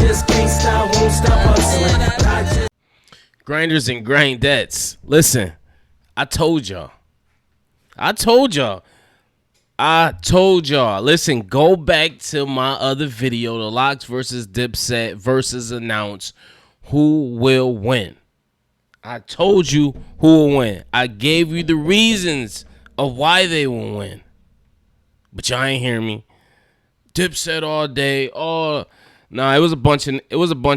just can't stop, won't stop hustling. But I just Grinders and grindettes. Listen, I told y'all. Listen, go back to my other video, the LOX versus Dipset versus announce who will win. I told you who will win. I gave you the reasons of why they will win. But y'all ain't hear me. Dipset all day. It was a bunch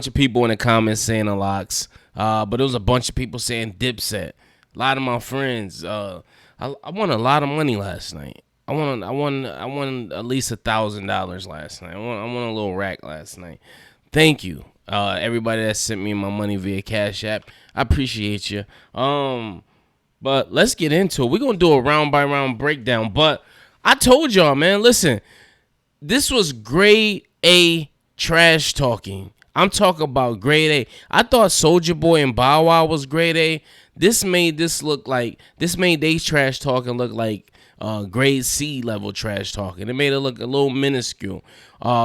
of people in the comments saying the LOX. But it was a bunch of people saying Dipset. A lot of my friends. I won a lot of money last night. I won at least $1,000 last night. I won a little rack last night. Thank you, everybody that sent me my money via CashApp. I appreciate you. But let's get into it. We're gonna do a round by round breakdown. But I told y'all, man. Listen, this was grade A trash talking. I'm talking about grade A. I thought Soulja Boy and Bow Wow was grade A. This made they trash talking look like grade C level trash talking. It made it look a little minuscule.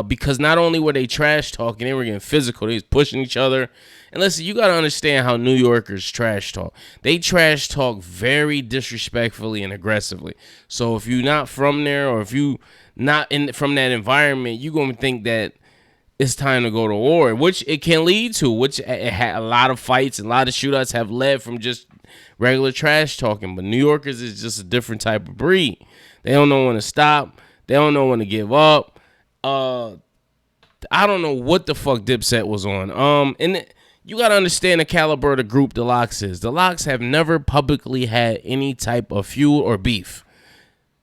Because not only were they trash talking, they were getting physical. They was pushing each other. And listen, you got to understand how New Yorkers trash talk. They trash talk very disrespectfully and aggressively. So if you're not from there, or if you not from that environment, you're going to think that it's time to go to war, which it can lead to, which it had a lot of fights and a lot of shootouts have led from just regular trash talking. But New Yorkers is just a different type of breed. They don't know when to stop. They don't know when to give up. I don't know what the fuck Dipset was on. And you got to understand the caliber of the group the LOX is. The LOX have never publicly had any type of feud or beef.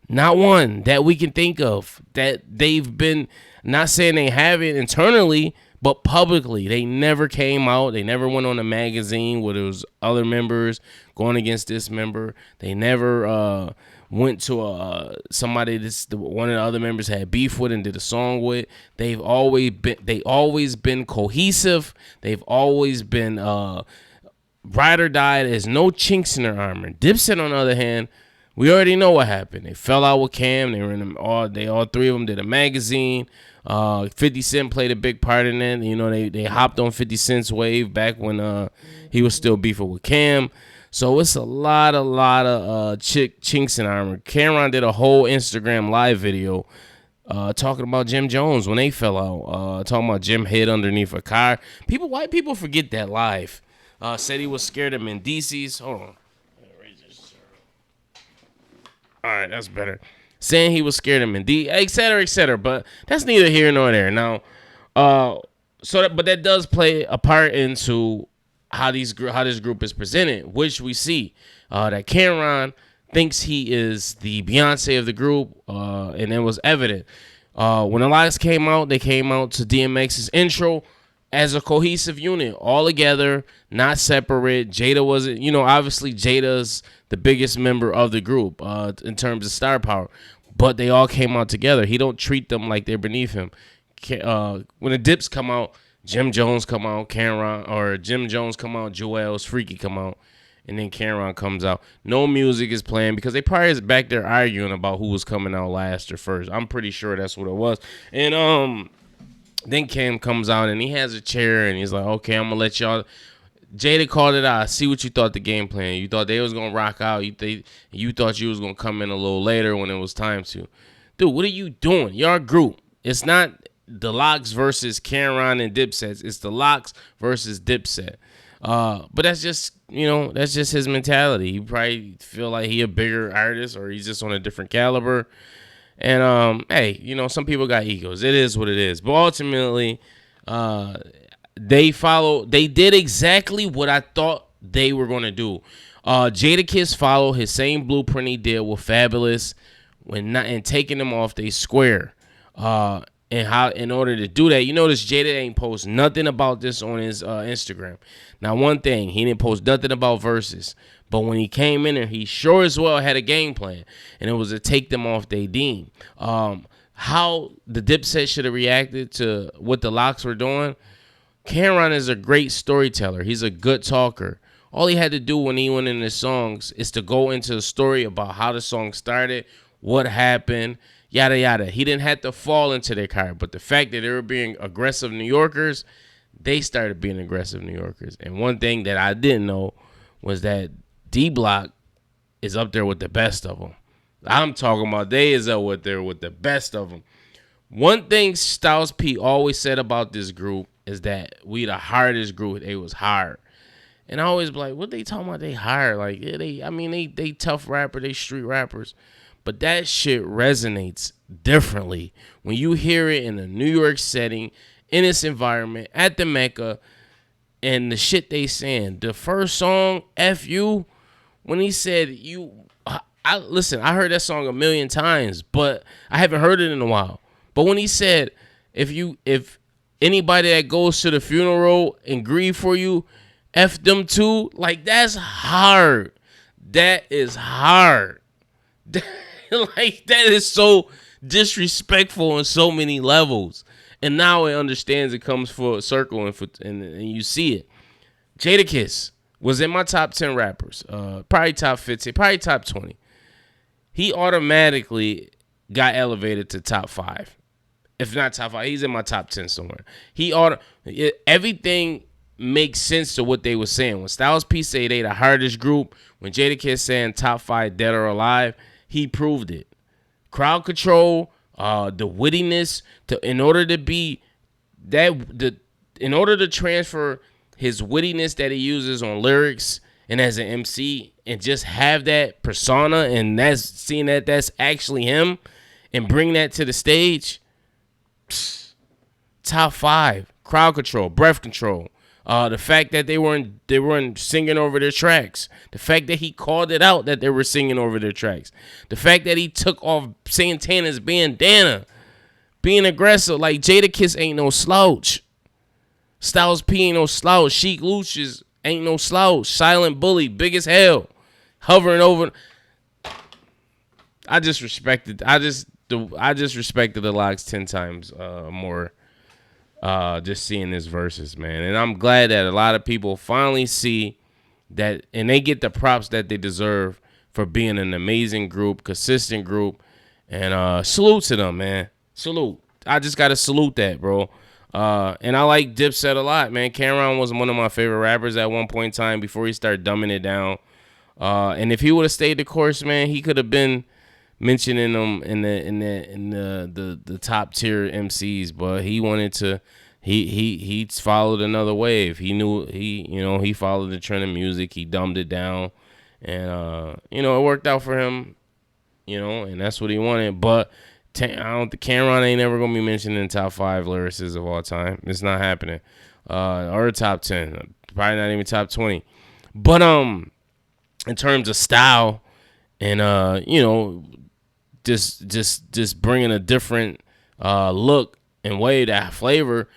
Not one that we can think of. That they've been, not saying they have it internally, but publicly. They never came out. They never went on a magazine where there was other members going against this member. They never went to somebody one of the other members had beef with and did a song with. They've always been cohesive. They've always been ride or die. There's no chinks in their armor. Dipset, on the other hand, we already know what happened. They fell out with Cam. They were in all three of them did a magazine. 50 Cent played a big part in it. You know, they hopped on 50 Cent's wave back when he was still beefing with Cam. So it's a lot of chinks in armor. Cameron did a whole Instagram live video talking about Jim Jones when they fell out. Talking about Jim hid underneath a car. White people forget that live. Said he was scared of Mendices. Hold on. All right, that's better. Saying he was scared of Mendy, et cetera, but that's neither here nor there. Now, but that does play a part into how this group is presented, which we see that Cameron thinks he is the Beyonce of the group, and it was evident when the LOX came out. They came out to DMX's intro as a cohesive unit, all together, not separate. Jada wasn't, obviously Jada's the biggest member of the group in terms of star power, but they all came out together. He don't treat them like they're beneath him. When the Dips come out, Jim Jones come out, Jim Jones come out, Joel's Freaky come out, and then Cameron comes out. No music is playing because they probably is back there arguing about who was coming out last or first. I'm pretty sure that's what it was. And then Cam comes out and he has a chair and he's like, okay, I'm going to let y'all. Jada called it out. I see what you thought the game plan. You thought they was going to rock out. You thought you was going to come in a little later when it was time to. Dude, what are you doing? You're a group. It's not the LOX versus Cameron and Dipset. It's the LOX versus Dipset. But that's just, that's just his mentality. He probably feel like he a bigger artist or he's just on a different caliber. And, hey, some people got egos. It is what it is. But ultimately, they did exactly what I thought they were going to do. Jadakiss followed his same blueprint he did with Fabulous and taking them off they square. And how, in order to do that, you notice Jada ain't post nothing about this on his Instagram. Now, one thing, he didn't post nothing about VERZUZ. But when he came in there, he sure as well had a game plan. And it was to take them off they deem. How the Dipset should have reacted to what the LOX were doing. Cameron is a great storyteller. He's a good talker. All he had to do when he went in his songs is to go into the story about how the song started, what happened, yada yada. He didn't have to fall into their car, but the fact that they were being aggressive New Yorkers, they started being aggressive New Yorkers. And one thing that I didn't know was that D Block is up there with the best of them. I'm talking about they is up there with the best of them. One thing Styles P always said about this group is that we the hardest group. They was hard. And I always be like, what they talking about? They hard. Like, yeah, they tough rapper, they street rappers. But that shit resonates differently when you hear it in a New York setting, in its environment, at the Mecca, and the shit they saying. The first song, F You, when he said listen, I heard that song a million times, but I haven't heard it in a while. But when he said, if anybody that goes to the funeral and grieve for you, F them too, like that's hard. That is hard. Like that is so disrespectful on so many levels. And now it understands, it comes full circle, and you see it. Jadakiss was in my top 10 rappers, probably top 15, probably top 20. He automatically got elevated to top 5. If not top 5, he's in my top 10 somewhere. Everything makes sense to what they were saying. When Styles P say they the hardest group, when Jadakiss saying top 5 dead or alive, he proved it. Crowd control, the wittiness, in order to transfer his wittiness that he uses on lyrics and as an MC, and just have that persona, and that's actually him, and bring that to the stage. Top 5. Crowd control, breath control. The fact that they weren't singing over their tracks. The fact that he called it out that they were singing over their tracks. The fact that he took off Santana's bandana. Being aggressive. Like, Jadakiss ain't no slouch. Styles P ain't no slouch. Sheik Lucius ain't no slouch. Silent Bully, big as hell. Hovering over. I just respected the LOX 10 times more. Just seeing this versus, man. And I'm glad that a lot of people finally see that, and they get the props that they deserve for being an amazing group, consistent group. And salute to them, man. Salute. I just got to salute that, bro. And I like Dipset a lot, man. Cameron was one of my favorite rappers at one point in time before he started dumbing it down. And if he would have stayed the course, man, he could have been mentioning them in the top tier MCs, but he wanted to. He followed another wave. He followed the trend of music. He dumbed it down, and it worked out for him. And that's what he wanted. But I don't think Cameron ain't never gonna be mentioned in top 5 lyricists of all time. It's not happening. Or top 10, probably not even top 20. But in terms of style and just bringing a different look and way, that flavor,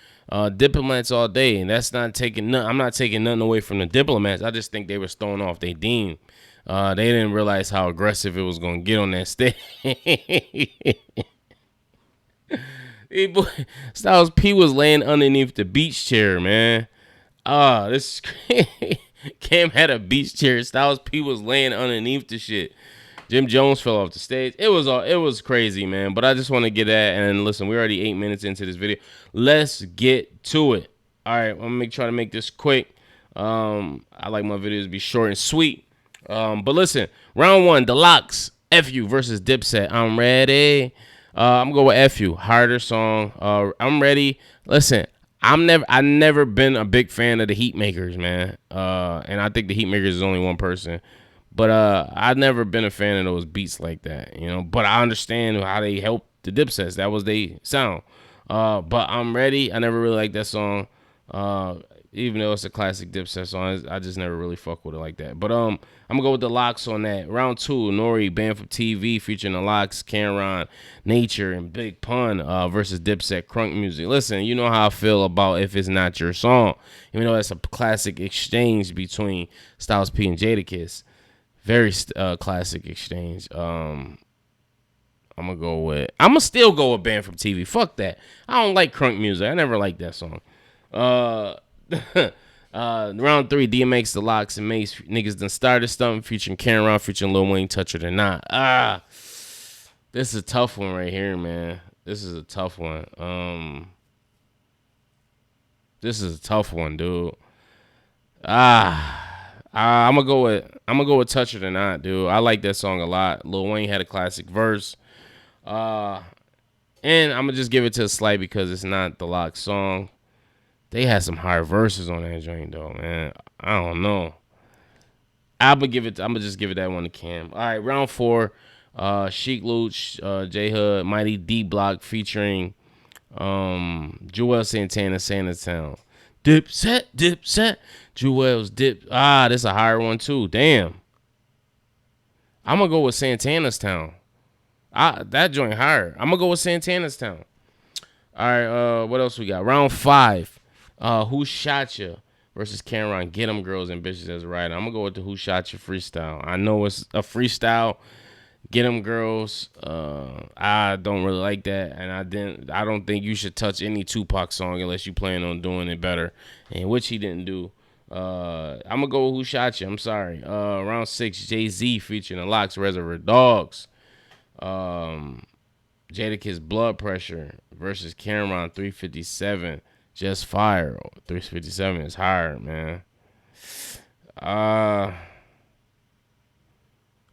Diplomats all day. And that's not taking I'm not taking nothing away from the Diplomats. I just think they was throwing off their deem. They didn't realize how aggressive it was going to get on that stage. Styles P was laying underneath the beach chair, man. This Cam had a beach chair. Styles P was laying underneath the shit. Jim Jones fell off the stage. It was crazy, man. But I just want to get that. And listen, we're already 8 minutes into this video. Let's get to it. All right, I'm gonna try to make this quick. I like my videos to be short and sweet. But listen, round 1, the LOX, F You versus Dipset. I'm ready. I'm gonna go with F You, harder song. I'm ready. Listen, I never been a big fan of the Heatmakers, man. And I think the Heatmakers is only one person. But I've never been a fan of those beats like that, But I understand how they help the Dipsets. That was they sound. But I'm ready. I never really liked that song. Even though it's a classic Dipset song, I just never really fuck with it like that. But I'm gonna go with the LOX on that. Round 2, Nori, Banned from TV, featuring the LOX, Cameron, Nature, and Big Pun versus Dipset, Crunk Music. Listen, you know how I feel about If It's Not Your Song. Even though that's a classic exchange between Styles P and Jadakiss. Very classic exchange. I'm gonna still go with Banned from TV. Fuck that. I don't like Crunk Music. I never liked that song. Round 3, DMX, the LOX, and Mace. Niggas done started something, featuring Cameron, featuring Lil Wayne, Touch It or Not. This is a tough one right here, man. This is a tough one. This is a tough one, dude. I'm gonna go with Touch It or Not, dude. I like that song a lot. Lil Wayne had a classic verse. And I'm gonna just give it to a Slight because it's not the LOX song. They had some hard verses on that joint though, man. I don't know. I'm gonna just give it that one to Cam. All right, round 4. Sheik Luch, J Hood, Mighty D Block featuring Joel Santana, Santa Town. Dipset. Joel's Dip. This a higher one too. Damn. I'm gonna go with Santana's Town. That joint higher. I'm gonna go with Santana's Town. All right, what else we got? Round 5. Who Shot Ya versus Cameron. Get 'em girls and bitches as a rider. I'm gonna go with the Who Shot Ya freestyle. I know it's a freestyle. Get 'em girls. I don't really like that, and I don't think you should touch any Tupac song unless you plan on doing it better, and which he didn't do. I'm gonna go with Who Shot Ya. I'm sorry. Round 6. Jay-Z featuring the LOX, Reservoir Dogs. Jadakiss Blood Pressure versus Cameron 357. Just Fire. 357 is hard, man.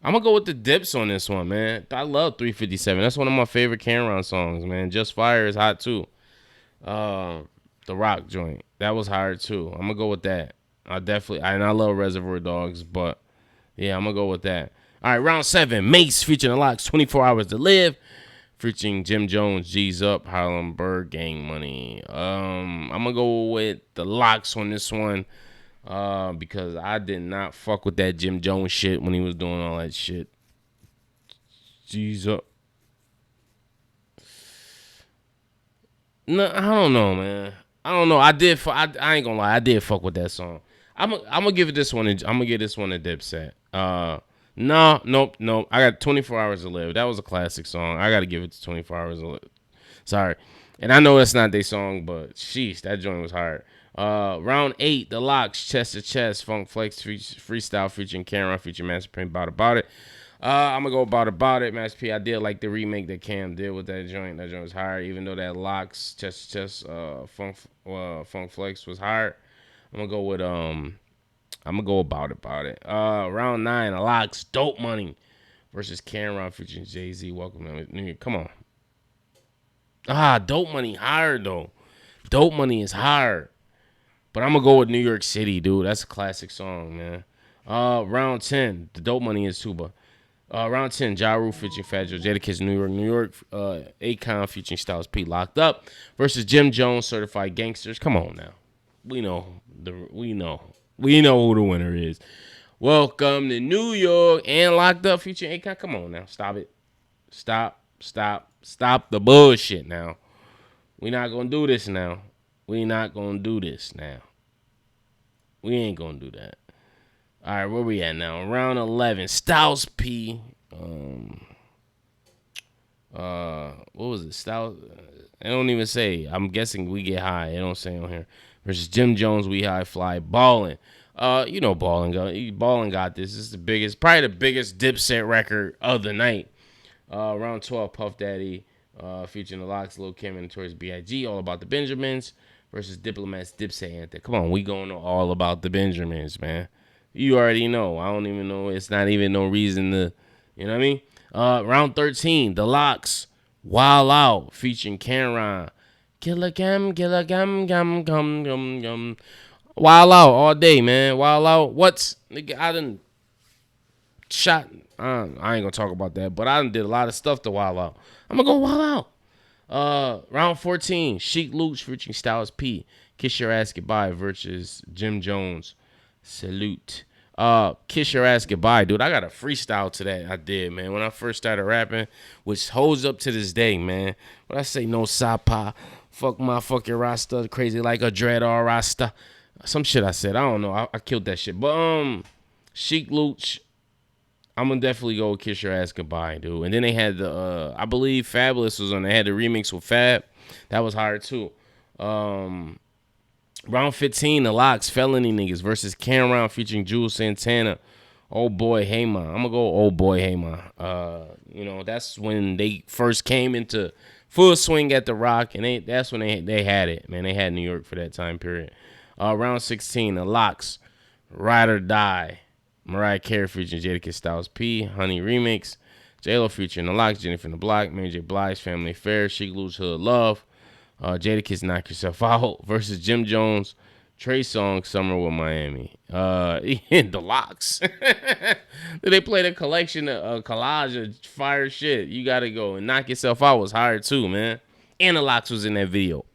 I'm gonna go with the Dips on this one, man. I love 357. That's one of my favorite Cameron songs, man. Just Fire is hot too. The Rock joint, that was hard too. I'm gonna go with that. I love Reservoir Dogs, but yeah, I'm gonna go with that. All right, round 7. Mace featuring the LOX, 24 Hours to Live, featuring Jim Jones, G's Up, Harlem Bird, Gang Money. I'm gonna go with the LOX on this one. Because I did not fuck with that Jim Jones shit when he was doing all that shit. G's Up. No, I don't know, man. I don't know. I ain't gonna lie. I did fuck with that song. I'm gonna give this one a Dipset. No, nope. I got 24 Hours to Live. That was a classic song. I gotta give it to 24 Hours to Live. Sorry. And I know that's not their song, but sheesh, that joint was hard. Round 8, the LOX, Chest to Chest, Funk Flex freestyle featuring Cameron, featuring Master P, About It. I'm gonna go About It, Master P. I did like the remake that Cam did with that joint. That joint was hard, even though that LOX, Chest to Chest, Funk Flex was hard. I'm gonna go About It. Round 9, the LOX, Dope Money versus Cameron featuring Jay-Z. Welcome to New York. Come on. Dope Money hard though. Dope Money is hard. But I'm going to go with New York City, dude. That's a classic song, man. Round 10. The Dope Money is too, but round 10. Ja Rule featuring Fat Joe, Jadakiss, New York. Akon featuring Styles P, Locked Up versus Jim Jones, Certified Gangsters. Come on now. We know who the winner is. Welcome to New York and Locked Up featuring Akon. Come on now. Stop it. Stop the bullshit now. We not going to do this now. We not going to do this now. We ain't going to do that. All right, where we at now? Round 11. Styles P. What was it? Styles. I don't even say. I'm guessing We Get High. It don't say on here. Versus Jim Jones, We High Fly. Ballin'. Ballin' got this. This is probably the biggest Dipset record of the night. Round 12. Puff Daddy. Featuring the LOX, Lil Kim, and Notorious B.I.G. All About the Benjamins versus Diplomats, Dipset, Anthem. Come on, we going to All About the Benjamins, man. You already know. I don't even know. It's not even no reason to, you know what I mean? Round 13, the LOX, Wild Out, featuring Cameron. Killer Gum. Wild Out all day, man. Wild Out. Nigga, I done shot. I ain't gonna talk about that, but I done did a lot of stuff to Wild Out. I'm gonna go Wild Out. Round 14, Sheik Luch featuring Styles P, Kiss Your Ass Goodbye versus Jim Jones, Salute. Kiss Your Ass Goodbye, dude. I got a freestyle to that I did, man, when I first started rapping, which holds up to this day, man. When I say no sapa, fuck my fucking Rasta, crazy like a dread or Rasta. Some shit I said. I don't know. I killed that shit. But Sheik Luch, I'm gonna definitely go with Kiss Your Ass Goodbye, dude. And then they had the I believe Fabulous was on. They had the remix with Fab. That was hard too. Round 15, the LOX, Felony Niggas versus Cameron featuring Jules Santana Oh boy, hey ma. I'm gonna go. Oh boy, hey ma. That's when they first came into full swing at the Rock, and that's when they had it, man. They had New York for that time period. Round 16, the LOX, Ride or Die, Mariah Carey featuring Jadakiss Styles P, Honey remix, J-Lo featuring the LOX, Jennifer in the Block, Mary J. Blige, Family Affair, She Glues Hood Love, Jadakiss Knock Yourself Out versus Jim Jones, Trey Songz, Summer with Miami. The LOX. They played a collection of collage of fire shit. You gotta go. And Knock Yourself Out was hard too, man. And the LOX was in that video.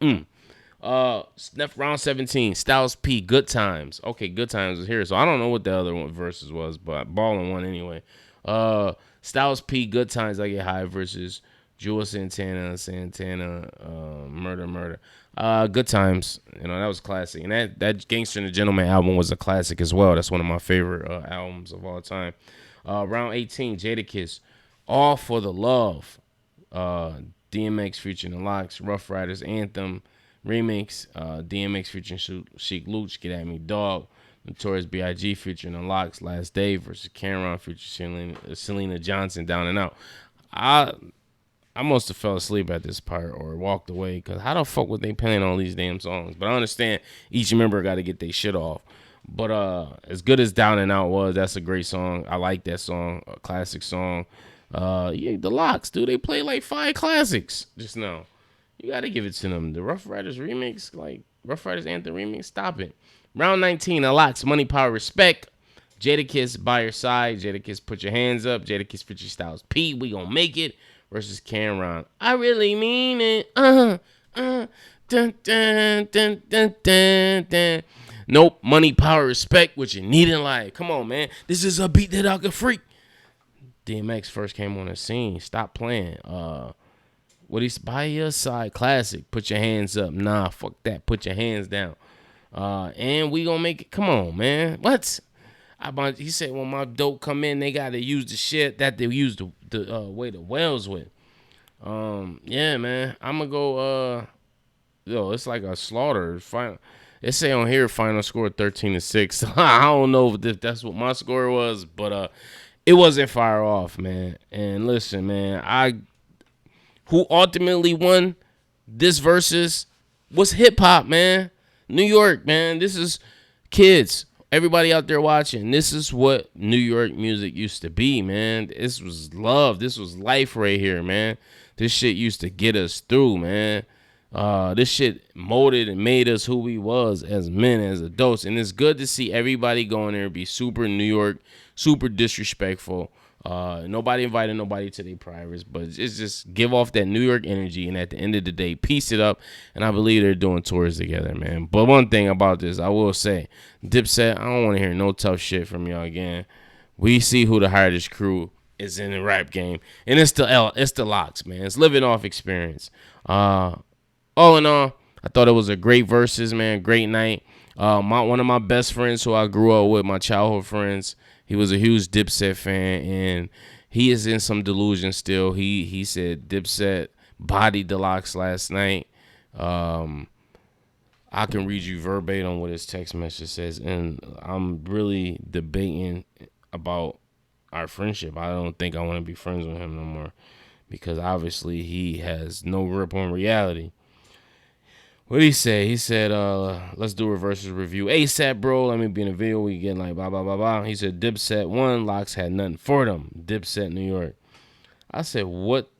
Round 17, Styles P, Good Times. Okay, Good Times is here. So I don't know what the other one versus was, but Ballin' won anyway. Styles P, Good Times, I Get High versus Jewel Santana, Murder. Good Times. That was classic. And that Gangster and the Gentleman album was a classic as well. That's one of my favorite albums of all time. Round 18, Jadakiss, All for the Love. DMX featuring the LOX, Rough Riders Anthem remix. DMX featuring Sheek Louch, Get At Me Dog. Notorious B.I.G. featuring the LOX, Last Day versus Cameron featuring Selena Johnson, Down and Out. I must have fell asleep at this part or walked away, because how the fuck would they playing all these damn songs? But I understand each member got to get their shit off. But as good as Down and Out was, that's a great song. I like that song, a classic song. The LOX, dude, they play like 5 classics just now. You got to give it to them. The Rough Riders remix, like Rough Riders Anthem remix, stop it. Round 19, the LOX, Money, Power, Respect. Jadakiss, By Your Side. Jadakiss, Put Your Hands Up. Jadakiss, featuring Styles P, We Gon' Make It versus Cameron. I really mean it. Dun, dun, dun, dun, dun, dun. Nope. Money, Power, Respect, what you need in life. Come on, man. This is a beat that I could freak. DMX first came on the scene. Stop playing. What he's By Your Side, classic. Put Your Hands Up. Nah, fuck that. Put Your Hands down. And We Gon' Make It. Come on, man. What? He said when my dope come in, they gotta use the shit that they use the way the wells with. Yeah, man. I'm gonna go. It's like a slaughter. Final. It say on here final score 13-6. I don't know if that's what my score was, but it wasn't fire off, man. And listen, man, who ultimately won this versus was hip hop, man. New York, man. This is kids. Everybody out there watching, this is what New York music used to be, man. This was love. This was life right here, man. This shit used to get us through, man. This shit molded and made us who we was as men, as adults. And it's good to see everybody go in there and be super New York, super disrespectful. Nobody invited nobody to their privates, but it's just give off that New York energy, and at the end of the day, piece it up. And I believe they're doing tours together, man. But one thing about this, I will say, Dipset, I don't want to hear no tough shit from y'all again. We see who the hardest crew is in the rap game, and it's the LOX, man. It's living off experience. All in all, I thought it was a great versus, man. Great night. One of my best friends who I grew up with, my childhood friends, he was a huge Dipset fan, and he is in some delusion still. He said Dipset bodied the LOX last night. I can read you verbatim what his text message says, and I'm really debating about our friendship. I don't think I want to be friends with him no more, because obviously he has no grip on reality. What did he say? He said, let's do a versus review ASAP, bro. Let me be in a video. We getting like blah, blah, blah, blah. He said, Dipset won. LOX had nothing for them. Dipset, New York. I said, what?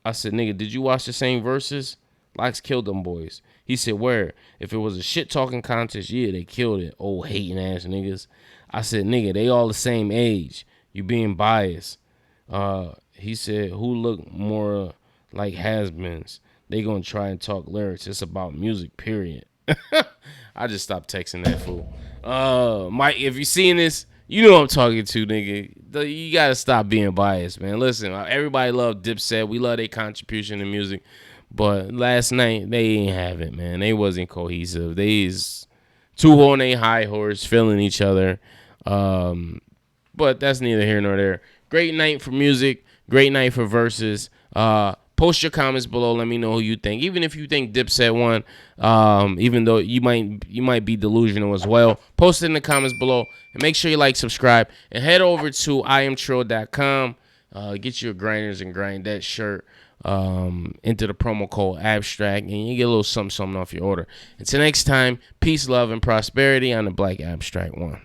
I said, nigga, did you watch the same verses? LOX killed them boys. He said, where? If it was a shit-talking contest, yeah, they killed it. Old hating-ass niggas. I said, nigga, they all the same age. You being biased. He said, who look more like has-beens? They gonna try and talk lyrics. It's about music, period. I just stopped texting that fool. Mike, if you seeing this, you know who I'm talking to, nigga. You gotta stop being biased, man. Listen, everybody love Dipset. We love their contribution to music. But last night, they ain't have it, man. They wasn't cohesive. They's two on their high horse, feeling each other. But that's neither here nor there. Great night for music. Great night for verses. Post your comments below. Let me know who you think. Even if you think Dipset won, even though you might be delusional as well, post it in the comments below. And make sure you like, subscribe, and head over to IamTrill.com. Get your grinders and grind that shirt. Enter the promo code abstract, and you get a little something off your order. Until next time, peace, love, and prosperity. I'm the Black Abstract One.